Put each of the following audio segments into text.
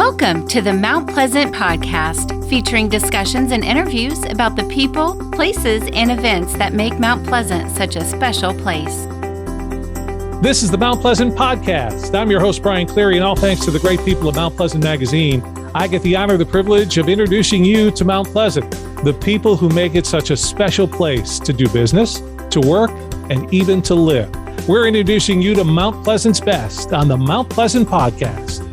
Welcome to the Mount Pleasant Podcast, featuring discussions and interviews about the people, places, and events that make Mount Pleasant such a special place. This is the Mount Pleasant Podcast. I'm your host, Brian Cleary, and all thanks to the great people of Mount Pleasant Magazine, I get the honor and the privilege of introducing you to Mount Pleasant, the people who make it such a special place to do business, to work, and even to live. We're introducing you to Mount Pleasant's best on the Mount Pleasant Podcast.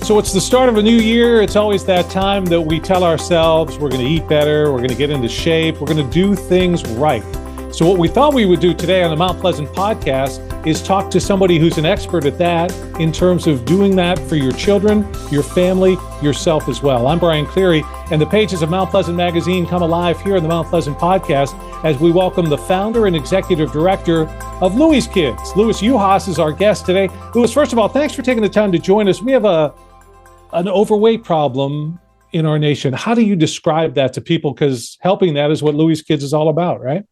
So it's the start of a new year. It's always that time that we tell ourselves we're going to eat better, we're going to get into shape, we're going to do things right. So what we thought we would do today on the Mount Pleasant Podcast is talk to somebody who's an expert at that in terms of doing that for your children, your family, yourself as well. I'm Brian Cleary, and the pages of Mount Pleasant Magazine come alive here in the Mount Pleasant Podcast as we welcome the founder and executive director of Louie's Kids. Louis Yuhasz is our guest today. Louis, first of all, thanks for taking the time to join us. We have an overweight problem in our nation. How do you describe that to people? Because helping that is what Louie's Kids is all about, right?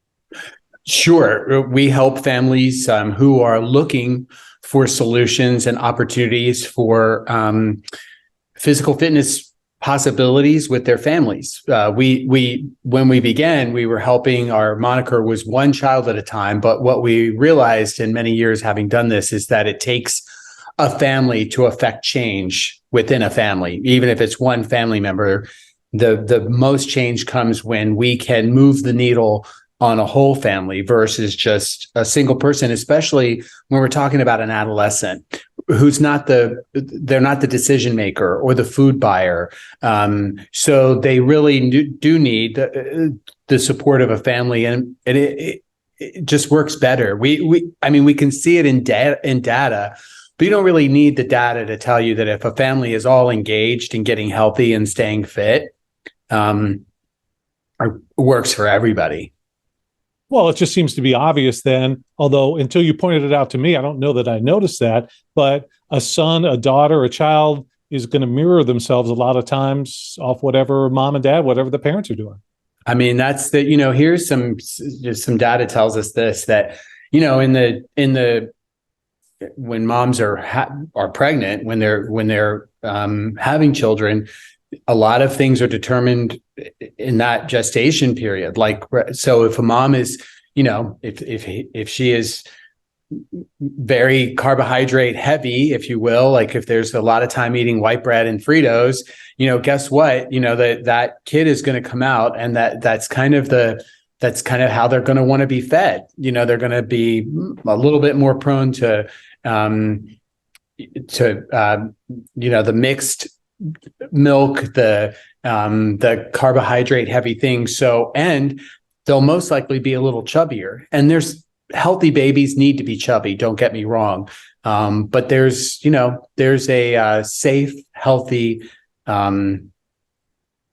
Sure. We help families who are looking for solutions and opportunities for physical fitness possibilities with their families. When we began, we were helping. Our moniker was one child at a time. But what we realized in many years having done this is that it takes a family to affect change within a family. Even if it's one family member, the most change comes when we can move the needle on a whole family versus just a single person, especially when we're talking about an adolescent who's they're not the decision maker or the food buyer. So they really do need the support of a family, and it just works better. We can see it in data, but you don't really need the data to tell you that if a family is all engaged in getting healthy and staying fit, it works for everybody. Well, it just seems to be obvious then, although until you pointed it out to me, I don't know that I noticed that, but a son, a daughter, a child is going to mirror themselves a lot of times off whatever mom and dad, whatever the parents are doing. I mean, that's here's some data tells us this, that, when moms are pregnant, when they're having children, a lot of things are determined in that gestation period. Like, so if a mom is, if she is very carbohydrate heavy, if you will, like if there's a lot of time eating white bread and Fritos, guess what? That kid is going to come out, and that's kind of how they're going to want to be fed. They're going to be a little bit more prone to the mixed milk, the carbohydrate heavy things. So, and they'll most likely be a little chubbier. And there's healthy babies need to be chubby. Don't get me wrong. But there's a safe, healthy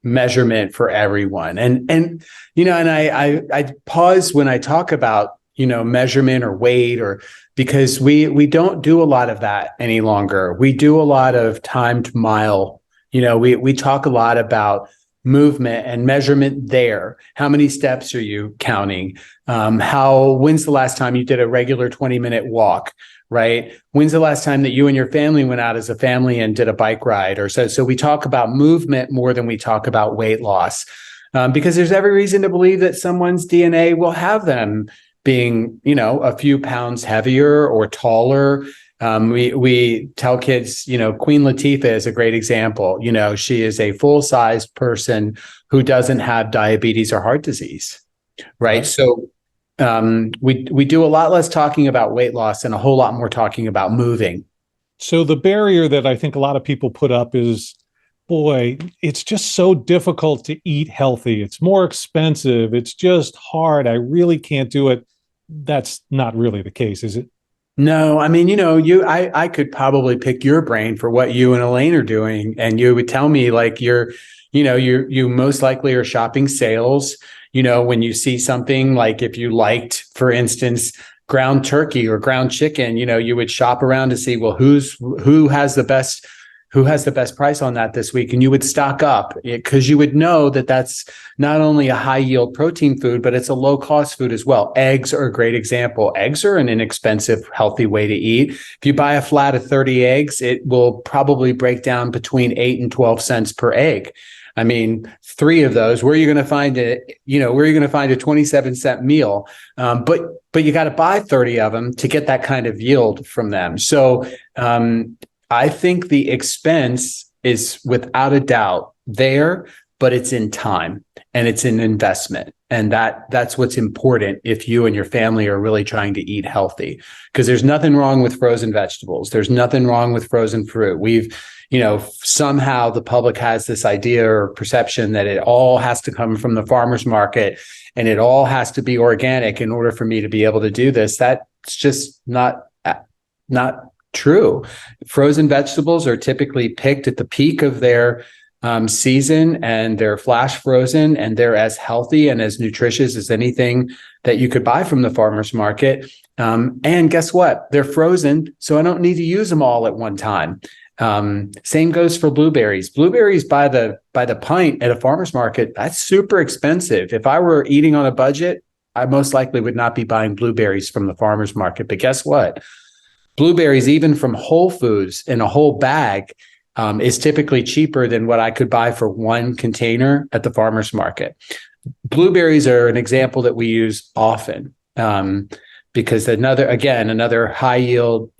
measurement for everyone. And I pause when I talk about, measurement or weight, or because we don't do a lot of that any longer. We do a lot of timed mile. We talk a lot about movement and measurement there. How many steps are you counting? When's the last time you did a regular 20-minute walk, right? When's the last time that you and your family went out as a family and did a bike ride or so? So we talk about movement more than we talk about weight loss, because there's every reason to believe that someone's DNA will have them being, a few pounds heavier or taller. We tell kids, Queen Latifah is a great example. She is a full-sized person who doesn't have diabetes or heart disease, right? So we do a lot less talking about weight loss and a whole lot more talking about moving. So the barrier that I think a lot of people put up is, boy, it's just so difficult to eat healthy. It's more expensive. It's just hard. I really can't do it. That's not really the case, is it? No, I mean, I could probably pick your brain for what you and Elaine are doing. And you would tell me like you most likely are shopping sales, when you see something, like if you liked, for instance, ground turkey or ground chicken, you would shop around to see, well, who has the best who has the best price on that this week? And you would stock up because you would know that that's not only a high yield protein food, but it's a low cost food as well. Eggs are a great example. Eggs are an inexpensive, healthy way to eat. If you buy a flat of 30 eggs, it will probably break down between 8 and 12 cents per egg. I mean, 3 of those, where are you going to find it? Where are you going to find a 27-cent meal? But you got to buy 30 of them to get that kind of yield from them. So I think the expense is without a doubt there, but it's in time and it's an investment. And that's what's important if you and your family are really trying to eat healthy, because there's nothing wrong with frozen vegetables. There's nothing wrong with frozen fruit. Somehow the public has this idea or perception that it all has to come from the farmer's market and it all has to be organic in order for me to be able to do this. That's just not true. Frozen vegetables are typically picked at the peak of their season, and they're flash frozen, and they're as healthy and as nutritious as anything that you could buy from the farmer's market. And guess what? They're frozen, so I don't need to use them all at one time. Same goes for blueberries. Blueberries by the pint at a farmer's market, that's super expensive. If I were eating on a budget, I most likely would not be buying blueberries from the farmer's market. But guess what? Blueberries, even from Whole Foods in a whole bag, is typically cheaper than what I could buy for one container at the farmer's market. Blueberries are an example that we use often because another high yield,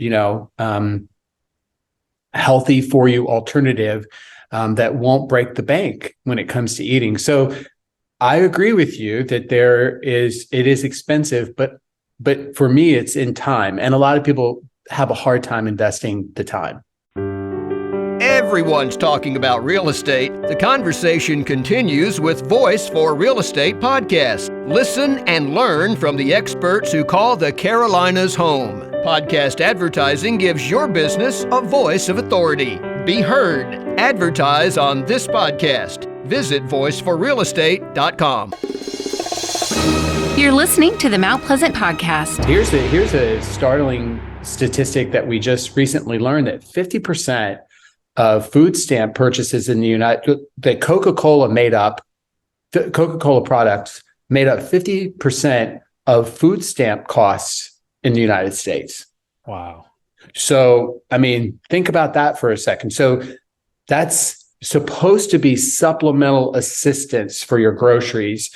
healthy for you alternative that won't break the bank when it comes to eating. So I agree with you that it is expensive, but for me, it's in time. And a lot of people have a hard time investing the time. Everyone's talking about real estate. The conversation continues with Voice for Real Estate podcast. Listen and learn from the experts who call the Carolinas home. Podcast advertising gives your business a voice of authority. Be heard. Advertise on this podcast. Visit voiceforrealestate.com. You're listening to the Mount Pleasant podcast. Here's a startling statistic that we just recently learned, that 50% of food stamp purchases in the that Coca-Cola products made up 50% of food stamp costs in the United States. Wow. So, I mean, think about that for a second. So that's supposed to be supplemental assistance for your groceries.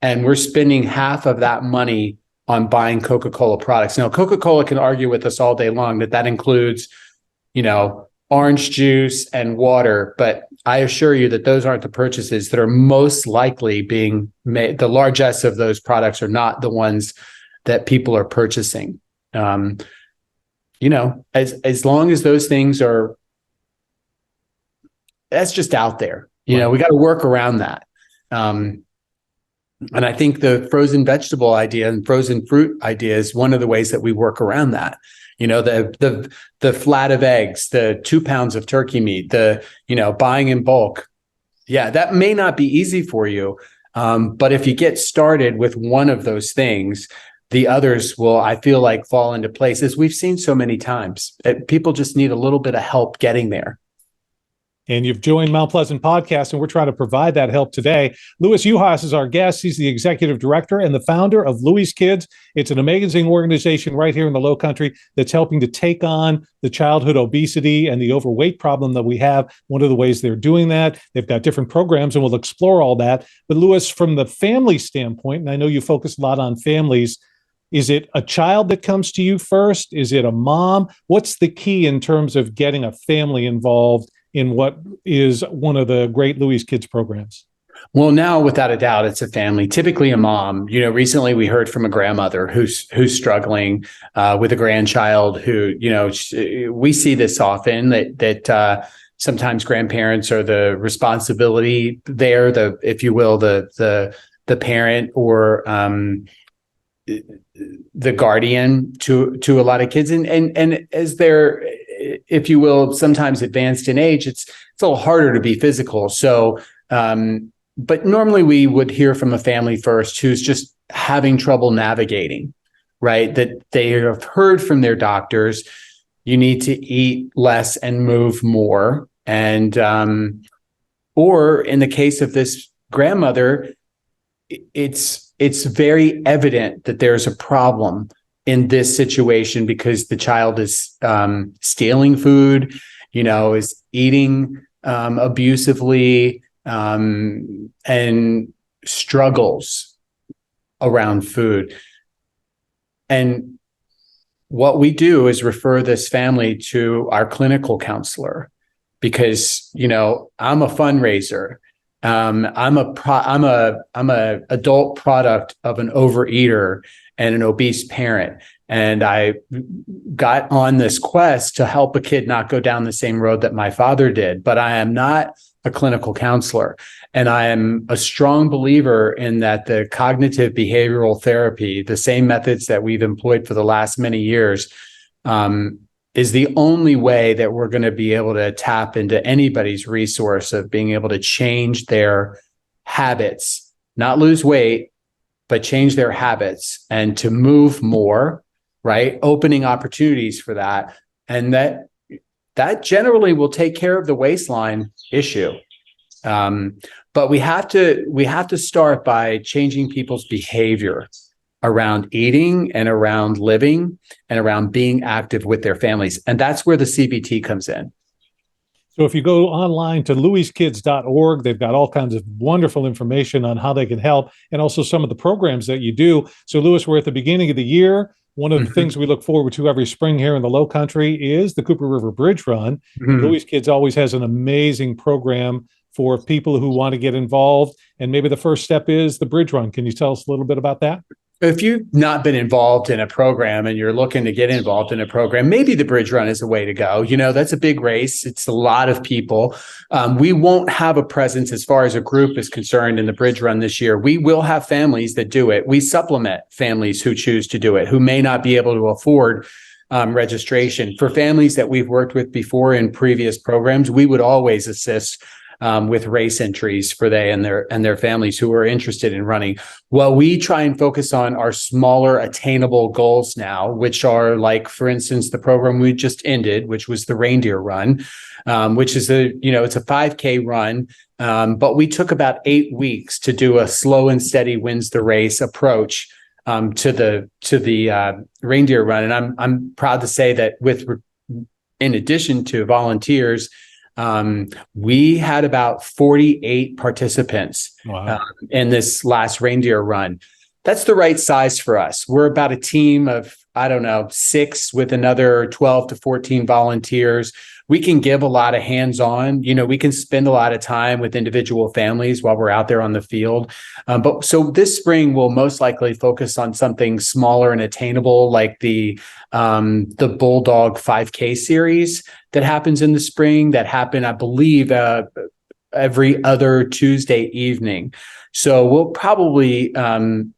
And we're spending half of that money on buying Coca-Cola products. Now, Coca-Cola can argue with us all day long that includes, orange juice and water. But I assure you that those aren't the purchases that are most likely being made. The largesse of those products are not the ones that people are purchasing. As long as those things are, that's just out there. We got to work around that. And I think the frozen vegetable idea and frozen fruit idea is one of the ways that we work around that. The flat of eggs, the 2 pounds of turkey meat, buying in bulk. Yeah, that may not be easy for you. But if you get started with one of those things, the others will, I feel like, fall into place, as we've seen so many times. People just need a little bit of help getting there. And you've joined Mount Pleasant Podcast, and we're trying to provide that help today. Louis Yuhasz is our guest. He's the executive director and the founder of Louie's Kids. It's an amazing organization right here in the Low Country that's helping to take on the childhood obesity and the overweight problem that we have. One of the ways they're doing that, they've got different programs, and we'll explore all that. But Louis, from the family standpoint, and I know you focus a lot on families, is it a child that comes to you first? Is it a mom? What's the key in terms of getting a family involved in what is one of the great Louie's Kids programs? Well, now, without a doubt, it's a family, typically a mom. Recently we heard from a grandmother who's struggling with a grandchild who, we see this often, that sometimes grandparents are the responsibility there, if you will, the parent or the guardian to a lot of kids. And as they're, if you will, sometimes advanced in age, it's a little harder to be physical. So, but normally we would hear from a family first who's just having trouble navigating, right? That they have heard from their doctors, you need to eat less and move more. And or in the case of this grandmother, it's very evident that there's a problem in this situation because the child is stealing food, is eating abusively, and struggles around food. And what we do is refer this family to our clinical counselor because, I'm a fundraiser. I'm a adult product of an overeater and an obese parent. And I got on this quest to help a kid not go down the same road that my father did, but I am not a clinical counselor. And I am a strong believer in that the cognitive behavioral therapy, the same methods that we've employed for the last many years, is the only way that we're going to be able to tap into anybody's resource of being able to change their habits, not lose weight, but change their habits and to move more, right? Opening opportunities for that. And that generally will take care of the waistline issue. But we have to start by changing people's behavior around eating and around living and around being active with their families. And that's where the CBT comes in. So if you go online to louiskids.org, they've got all kinds of wonderful information on how they can help and also some of the programs that you do. So Louis, we're at the beginning of the year. One of the things we look forward to every spring here in the Low Country is the Cooper River Bridge Run. Louis Kids always has an amazing program for people who want to get involved. And maybe the first step is the Bridge Run. Can you tell us a little bit about that? If you've not been involved in a program and you're looking to get involved in a program, maybe the Bridge Run is the way to go. That's a big race. It's a lot of people. We won't have a presence as far as a group is concerned in the Bridge Run this year. We will have families that do it. We supplement families who choose to do it, who may not be able to afford registration. For families that we've worked with before in previous programs, we would always assist with race entries for they and their families who are interested in running. Well, we try and focus on our smaller attainable goals now, which are like, for instance, the program we just ended, which was the Reindeer Run, which is it's a 5K run. But we took about 8 weeks to do a slow and steady wins the race approach to the Reindeer Run. And I'm proud to say that in addition to volunteers, we had about 48 participants in this last Reindeer Run. That's the right size for us. We're about a team of, 6 with another 12 to 14 volunteers. We can give a lot of hands-on, we can spend a lot of time with individual families while we're out there on the field. But so this spring, we'll most likely focus on something smaller and attainable, like the Bulldog 5K series that happens in the spring, that happen, I believe, every other Tuesday evening. So we'll probably, I'm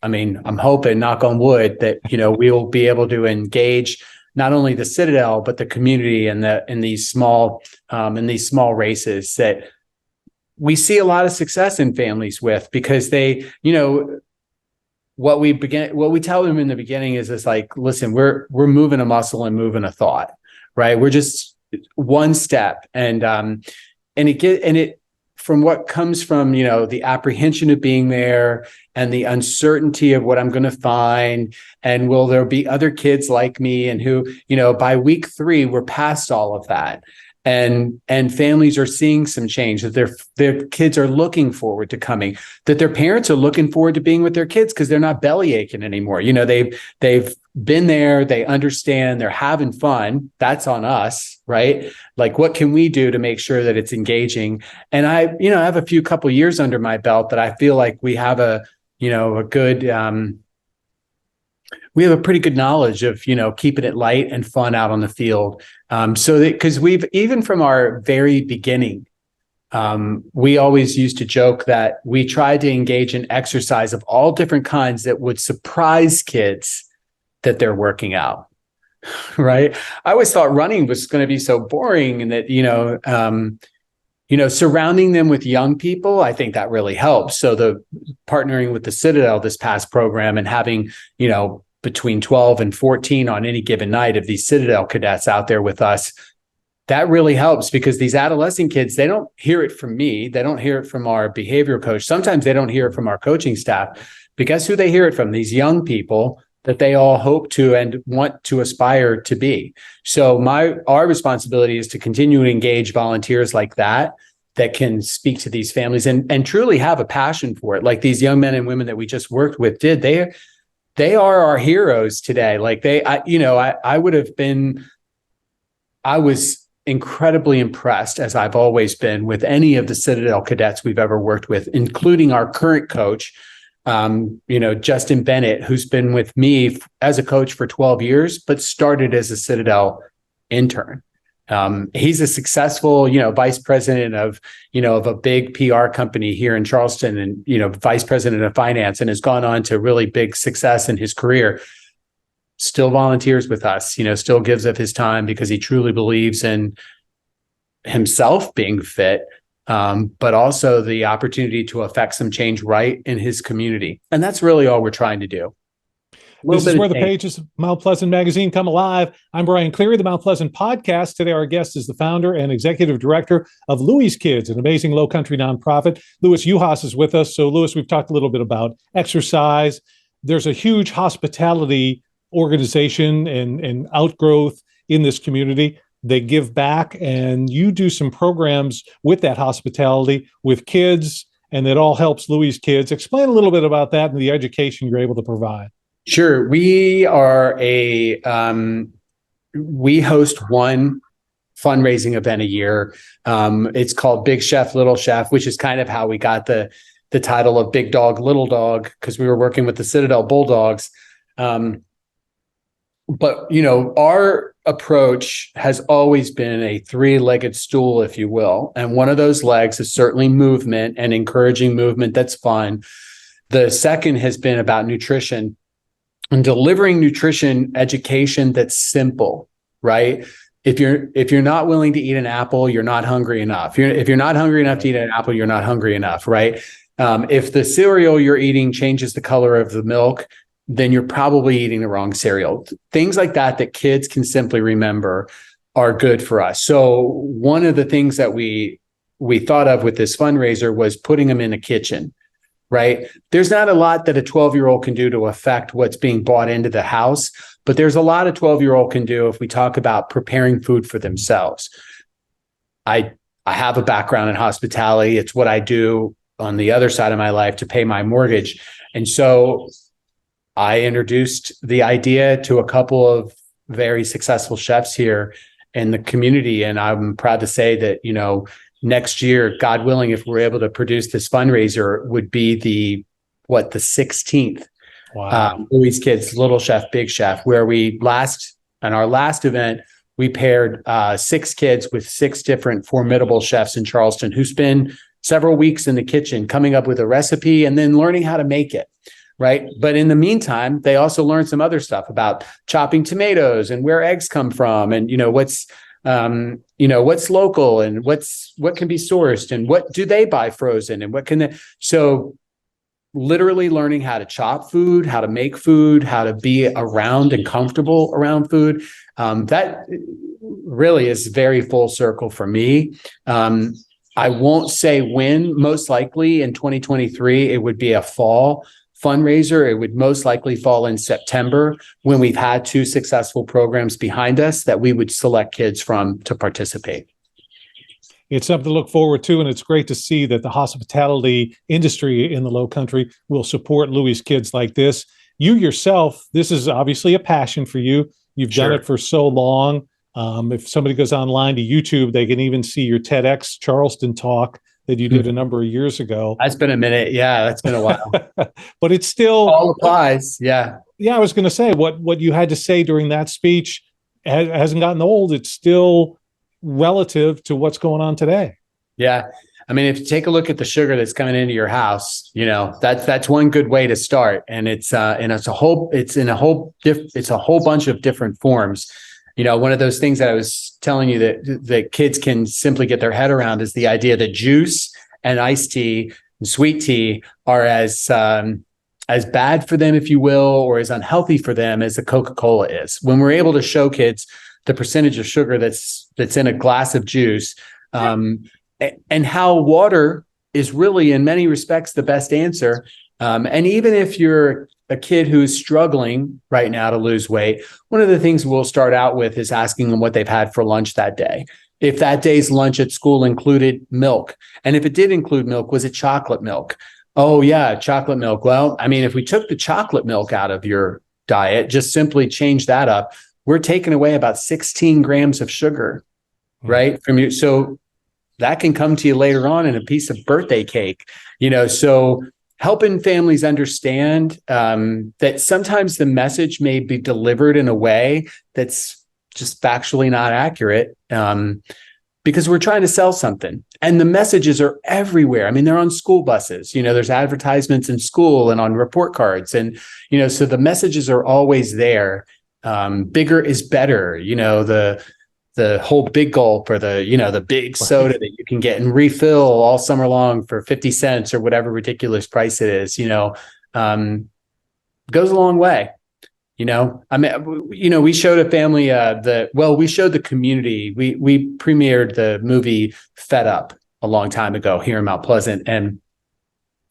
hoping, knock on wood, that, we'll be able to engage not only the Citadel, but the community in these small races that we see a lot of success in families with, because they, what we tell them in the beginning is it's like, listen, we're moving a muscle and moving a thought, right? We're just one step. And it from what comes from, the apprehension of being there and the uncertainty of what I'm going to find, and will there be other kids like me, and who, by week 3, we're past all of that. And families are seeing some change, that their kids are looking forward to coming, that their parents are looking forward to being with their kids because they're not belly aching anymore. They've been there, they understand, they're having fun. That's on us, right? Like, what can we do to make sure that it's engaging? And I have a couple years under my belt that I feel like we have we have a pretty good knowledge of, keeping it light and fun out on the field. So that, because we've, even from our very beginning, we always used to joke that we tried to engage in exercise of all different kinds that would surprise kids that they're working out, right? I always thought running was going to be so boring, and that, surrounding them with young people, I think that really helps. So the partnering with the Citadel this past program and having, between 12 and 14 on any given night of these Citadel cadets out there with us, that really helps, because these adolescent kids, they don't hear it from me. They don't hear it from our behavioral coach. Sometimes they don't hear it from our coaching staff. But guess who they hear it from? These young people that they all hope to and want to aspire to be. So our responsibility is to continue to engage volunteers like that can speak to these families and truly have a passion for it. Like these young men and women that we just worked with did. They are our heroes today. Like I was incredibly impressed, as I've always been, with any of the Citadel cadets we've ever worked with, including our current coach, Justin Bennett, who's been with me as a coach for 12 years, but started as a Citadel intern. He's a successful, vice president of a big PR company here in Charleston, and, vice president of finance, and has gone on to really big success in his career. Still volunteers with us, still gives of his time because he truly believes in himself being fit, but also the opportunity to affect some change right in his community. And that's really all we're trying to do. This is where the pages of Mount Pleasant Magazine come alive. I'm Brian Cleary, the Mount Pleasant Podcast. Today, our guest is the founder and executive director of Louie's Kids, an amazing low-country nonprofit. Louis Yuhasz is with us. So, Louis, we've talked a little bit about exercise. There's a huge hospitality organization and outgrowth in this community. They give back, and you do some programs with that hospitality with kids, and it all helps Louie's Kids. Explain a little bit about that and the education you're able to provide. Sure. We are we host one fundraising event a year. It's called Big Chef, Little Chef, which is kind of how we got the title of Big Dog, Little Dog, because we were working with the Citadel Bulldogs. But, our approach has always been a three-legged stool, if you will. And one of those legs is certainly movement and encouraging movement that's fun. The second has been about nutrition and delivering nutrition education that's simple, right? If you're not willing to eat an apple, you're not hungry enough. If you're not hungry enough to eat an apple, you're not hungry enough, right? If the cereal you're eating changes the color of the milk, then you're probably eating the wrong cereal. Things like that kids can simply remember are good for us. So one of the things that we thought of with this fundraiser was putting them in a kitchen, right? There's not a lot that a 12-year-old can do to affect what's being brought into the house, but there's a lot a 12-year-old can do if we talk about preparing food for themselves. I have a background in hospitality. It's what I do on the other side of my life to pay my mortgage. And so I introduced the idea to a couple of very successful chefs here in the community. And I'm proud to say that, next year, God willing, if we're able to produce this fundraiser, would be the 16th. Wow. Louie's Kids, Little Chef, Big Chef, where our last event, we paired 6 kids with 6 different formidable chefs in Charleston who spend several weeks in the kitchen coming up with a recipe and then learning how to make it. Right. But in the meantime, they also learn some other stuff about chopping tomatoes and where eggs come from and, what's local and what can be sourced and what do they buy frozen and so literally learning how to chop food, how to make food, how to be around and comfortable around food. That really is very full circle for me. I won't say when, most likely in 2023, it would be a fall fundraiser. It would most likely fall in September when we've had 2 successful programs behind us that we would select kids from to participate. It's something to look forward to, and it's great to see that the hospitality industry in the Low Country will support Louie's Kids like this. You yourself, this is obviously a passion for you. You've done it for so long. If somebody goes online to YouTube, they can even see your TEDx Charleston talk that you did a number of years ago. That's been a minute. Yeah, that's been a while. But it's still all applies. Yeah. Yeah, I was going to say what you had to say during that speech hasn't gotten old. It's still relative to what's going on today. Yeah. I mean, if you take a look at the sugar that's coming into your house, that's one good way to start. And it's a whole bunch of different forms. One of those things that I was telling you that kids can simply get their head around is the idea that juice and iced tea and sweet tea are as bad for them, if you will, or as unhealthy for them as the Coca-Cola is. When we're able to show kids the percentage of sugar that's in a glass of juice, and how water is really, in many respects, the best answer. And even if you're a kid who's struggling right now to lose weight, one of the things we'll start out with is asking them what they've had for lunch that day. If that day's lunch at school included milk, and if it did include milk, was it chocolate milk? Oh yeah, chocolate milk. Well, I mean, if we took the chocolate milk out of your diet, just simply change that up, we're taking away about 16 grams of sugar, right? From you. So that can come to you later on in a piece of birthday cake, so helping families understand that sometimes the message may be delivered in a way that's just factually not accurate, because we're trying to sell something, and the messages are everywhere. I mean, they're on school buses, there's advertisements in school and on report cards. And, so the messages are always there. Bigger is better, the whole big gulp, or the big soda that you can get and refill all summer long for 50 cents or whatever ridiculous price it is, goes a long way. I mean, we showed a family we showed the community. We premiered the movie Fed Up a long time ago here in Mount Pleasant, and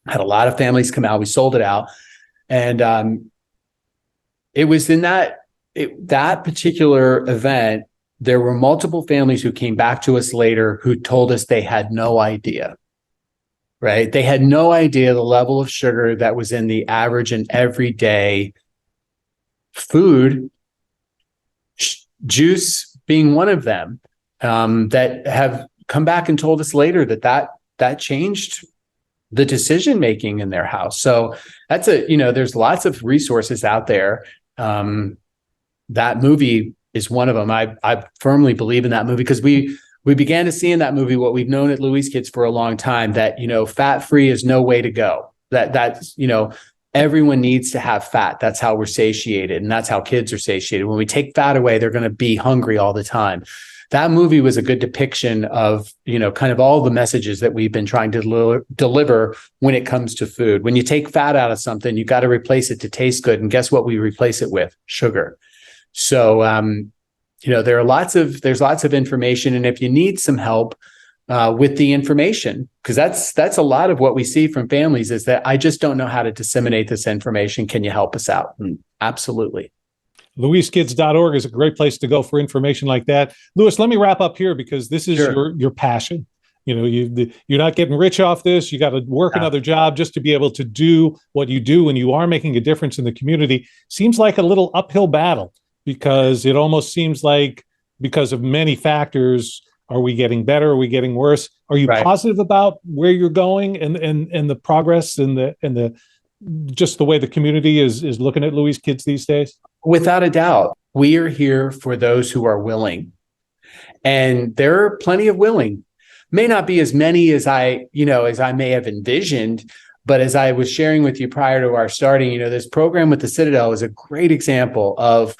had a lot of families come out. We sold it out, and it was in that particular event. There were multiple families who came back to us later who told us they had no idea. Right? They had no idea the level of sugar that was in the average and everyday food, juice being one of them, that have come back and told us later that changed the decision making in their house. So that's there's lots of resources out there. That movie is one of them. I firmly believe in that movie, because we began to see in that movie what we've known at Louis Kids for a long time, that fat-free is no way to go. That's everyone needs to have fat. That's how we're satiated, and that's how kids are satiated. When we take fat away, they're going to be hungry all the time. That movie was a good depiction of, kind of all the messages that we've been trying to deliver when it comes to food. When you take fat out of something, you got to replace it to taste good. And guess what we replace it with? Sugar. So, there's lots of information. And if you need some help with the information, because that's a lot of what we see from families, is that I just don't know how to disseminate this information. Can you help us out? And absolutely. LouisKids.org is a great place to go for information like that. Louis, let me wrap up here, because this is your passion. You're not getting rich off this. You got to work another job just to be able to do what you do, and you are making a difference in the community. Seems like a little uphill battle, because it almost seems like, because of many factors, are we getting better? Are we getting worse? Are you positive about where you're going and the progress and the just the way the community is looking at Louis Kids these days? Without a doubt, we are here for those who are willing, and there are plenty of willing. May not be as many as I may have envisioned, but as I was sharing with you prior to our starting, this program with the Citadel is a great example of,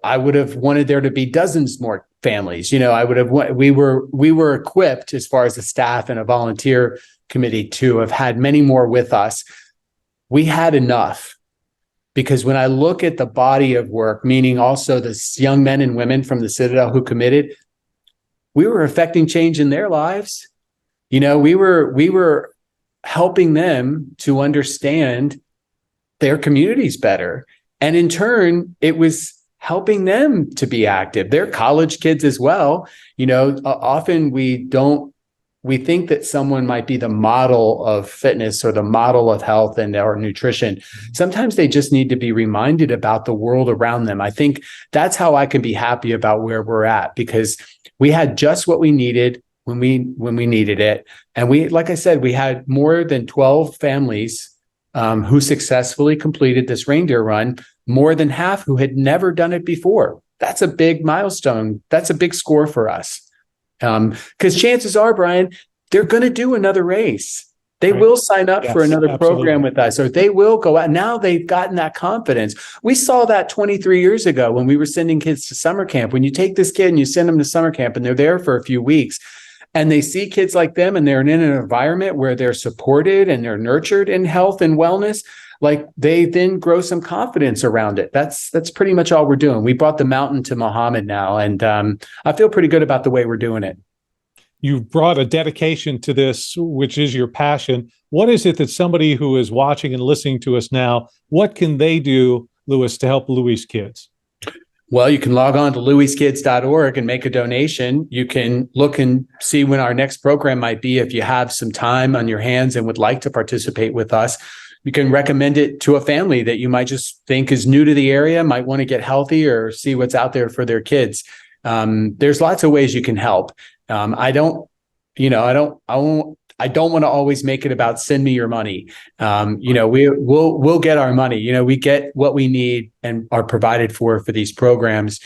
I would have wanted there to be dozens more families. We were equipped, as far as the staff and a volunteer committee, to have had many more with us. We had enough, because when I look at the body of work, meaning also the young men and women from the Citadel who committed, we were affecting change in their lives. We were helping them to understand their communities better. And in turn, it was helping them to be active. They're college kids as well. Often we think that someone might be the model of fitness or the model of health and or nutrition. Sometimes they just need to be reminded about the world around them. I think that's how I can be happy about where we're at, because we had just what we needed when we needed it. And we, like I said, we had more than 12 families who successfully completed this reindeer run, more than half who had never done it before. That's a big milestone. That's a big score for us. Because chances are, Brian, they're going to do another race. They will sign up for another program with us, or they will go out. Now they've gotten that confidence. We saw that 23 years ago when we were sending kids to summer camp. When you take this kid and you send them to summer camp and they're there for a few weeks, and they see kids like them, and they're in an environment where they're supported and they're nurtured in health and wellness, like they then grow some confidence around it. That's pretty much all we're doing. We brought the mountain to Muhammad now, and I feel pretty good about the way we're doing it. You've brought a dedication to this, which is your passion. What is it that somebody who is watching and listening to us now, what can they do, Louis, to help Louie's kids? Well, you can log on to louiskids.org and make a donation. You can look and see when our next program might be. If you have some time on your hands and would like to participate with us, you can recommend it to a family that you might just think is new to the area, might want to get healthy or see what's out there for their kids. There's lots of ways you can help. I don't want to always make it about send me your money. We'll get our money. We get what we need and are provided for these programs.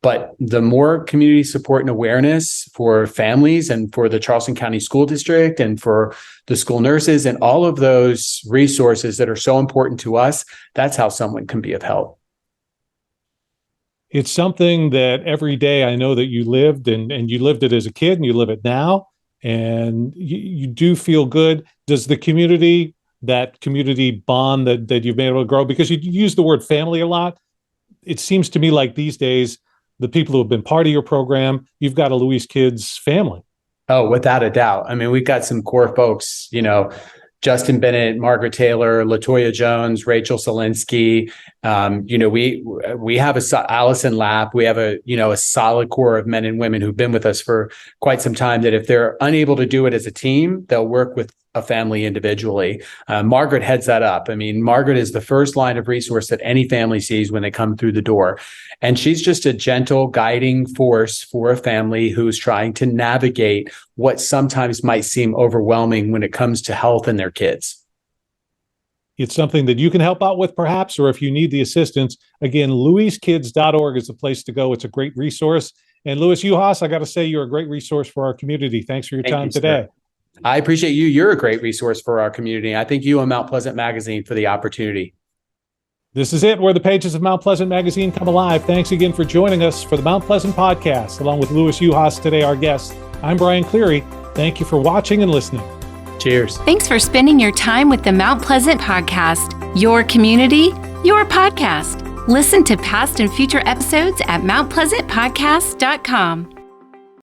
But the more community support and awareness for families and for the Charleston County School District and for the school nurses and all of those resources that are so important to us, that's how someone can be of help. It's something that every day I know that you lived and you lived it as a kid and you live it now. And you do feel good. Does the community, that community bond that you've been able to grow, because you use the word family a lot, it seems to me like these days, the people who have been part of your program, you've got a Louis Kids family. Oh, without a doubt. I mean, we've got some core folks, Justin Bennett, Margaret Taylor, LaToya Jones, Rachel Solinsky. We have Allison Lapp. We have a solid core of men and women who've been with us for quite some time, that if they're unable to do it as a team, they'll work with a family individually. Margaret heads that up. I mean, Margaret is the first line of resource that any family sees when they come through the door. And she's just a gentle guiding force for a family who's trying to navigate what sometimes might seem overwhelming when it comes to health and their kids. It's something that you can help out with, perhaps, or if you need the assistance, again, louiskids.org is the place to go. It's a great resource. And Louis Yuhasz, I got to say, you're a great resource for our community. Thanks for your time today. Sir. I appreciate you. You're a great resource for our community. I thank you and Mount Pleasant Magazine for the opportunity. This is it, where the pages of Mount Pleasant Magazine come alive. Thanks again for joining us for the Mount Pleasant Podcast, along with Louis Yuhasz today, our guest. I'm Brian Cleary. Thank you for watching and listening. Cheers. Thanks for spending your time with the Mount Pleasant Podcast, your community, your podcast. Listen to past and future episodes at mountpleasantpodcast.com.